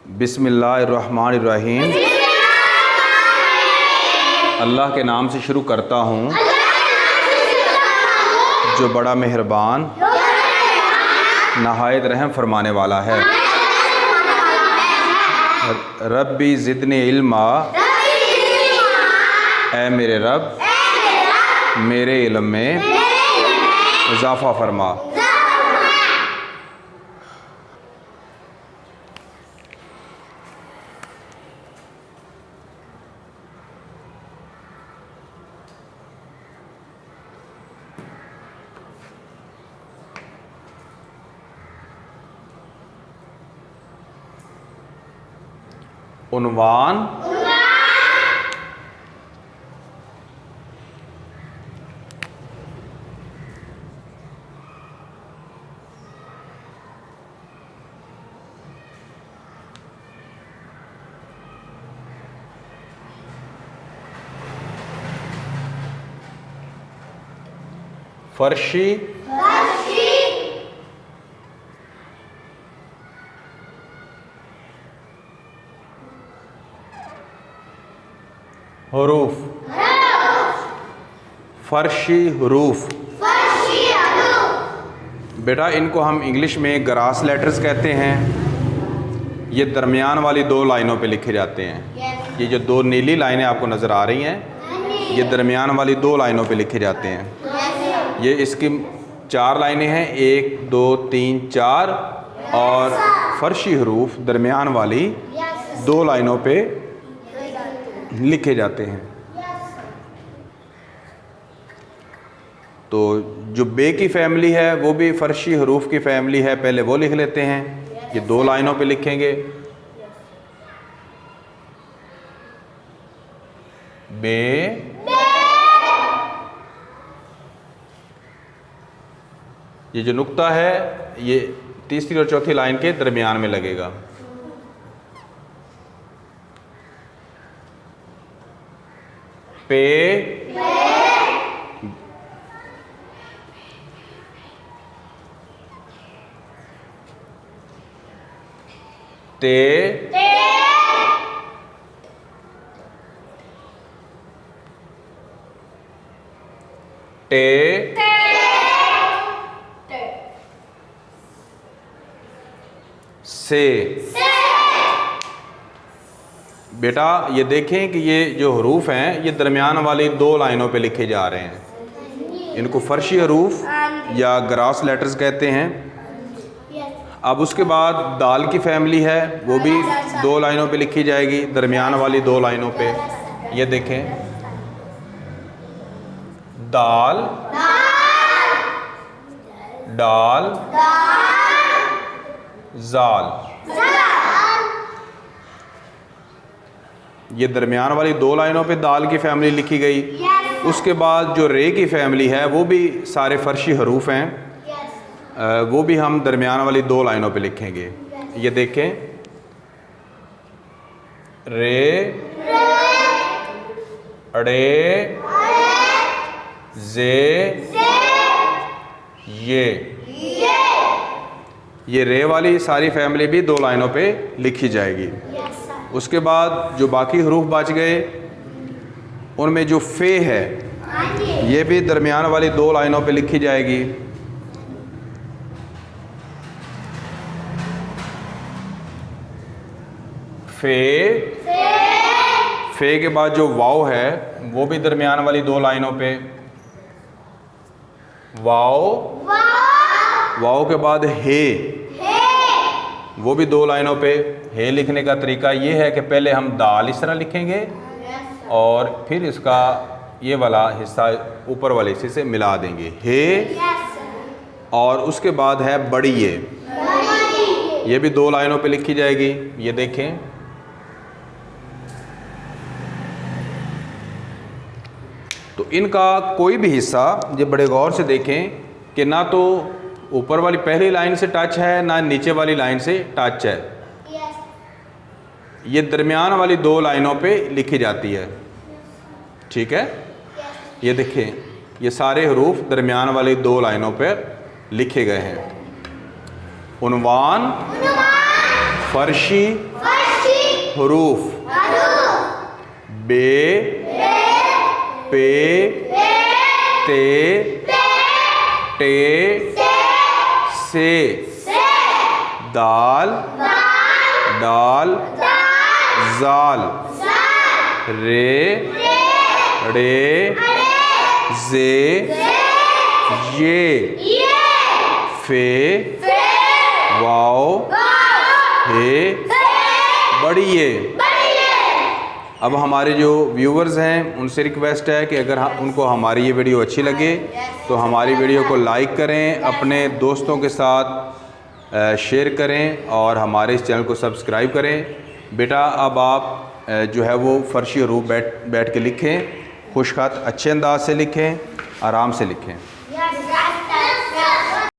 बिस्मिल्लाहिर्रहमानिर्रहीम। अल्लाह के नाम से शुरू करता हूँ जो बड़ा मेहरबान नहायत रहम फरमाने वाला है। रब्बी ज़िदनी इल्मा, ऐ मेरे रब मेरे इल्म में इजाफ़ा फरमा। उन्वान फर्शी हुरूफ, फर्शी हुरूफ। बेटा इनको हम इंग्लिश में ग्रास लेटर्स कहते हैं। ये दरमियान वाली दो लाइनों पे लिखे जाते हैं। ये जो दो नीली लाइनें आपको नज़र आ रही हैं, ये दरमियान वाली दो लाइनों पे लिखे जाते हैं। ये इसकी चार लाइनें हैं, 1 2 3 4, और फर्शी हुरूफ दरमियान वाली दो लाइनों पे लिखे जाते हैं। तो जो बे की फैमिली है वो भी फर्शी हरूफ की फैमिली है, पहले वो लिख लेते हैं। ये दो लाइनों पे लिखेंगे, बे, ये जो नुक्ता है ये तीसरी और चौथी लाइन के दरमियान में लगेगा। पे, ते, टे, से। बेटा ये देखें कि ये जो हरूफ हैं ये दरमियान वाली दो लाइनों पे लिखे जा रहे हैं। इनको फर्शी हरूफ या ग्रास लेटर्स कहते हैं। अब उसके बाद दाल की फैमिली है, वो भी दो लाइनों पे लिखी जाएगी, दरमियान वाली दो लाइनों पे। ये देखें, दाल, डाल, जाल। ये दरमियान वाली दो लाइनों पे दाल की फैमिली लिखी गई। उसके बाद जो रे की फैमिली है वो भी सारे फर्शी हरूफ हैं। वो भी हम दरमियान वाली दो लाइनों पे लिखेंगे। ये देखें, रे, अड़े, जे, ये रे वाली सारी फैमिली भी दो लाइनों पे लिखी जाएगी। उसके बाद जो बाकी हरूफ बच गए उनमें जो फे है ये भी दरमियान वाली दो लाइनों पे लिखी जाएगी। फे, फे के बाद जो वाव है वो भी दरमियान वाली दो लाइनों पे। वाव, वाव के बाद हे, वो भी दो लाइनों पे। हे लिखने का तरीका ये है कि पहले हम दाल इस तरह लिखेंगे और फिर इसका ये वाला हिस्सा ऊपर वाले हिस्से से मिला देंगे, हे। और उसके बाद है बड़ी ये भी दो लाइनों पे लिखी जाएगी। ये देखें, तो इनका कोई भी हिस्सा ये बड़े गौर से देखें कि ना तो ऊपर वाली पहली लाइन से टच है ना नीचे वाली लाइन से टच है। ये दरमियान वाली दो लाइनों पे लिखी जाती है। ठीक है, ये देखें, ये सारे हरूफ दरमियान वाली दो लाइनों पर लिखे गए हैं। उन्वान, फर्शी, हरूफ बे, पे, ते, टे, से, दाल, डाल, जाल, रे, रे, जे, ये, फे, वाओ, हे, बड़ी ये। अब हमारे जो व्यूवर्स हैं उनसे रिक्वेस्ट है कि अगर उनको हमारी ये वीडियो अच्छी लगे तो हमारी वीडियो को लाइक करें, अपने दोस्तों के साथ शेयर करें और हमारे इस चैनल को सब्सक्राइब करें। बेटा अब आप जो है वो फ़र्शी हरूफ बैठ के लिखें, खुशखत अच्छे अंदाज से लिखें, आराम से लिखें।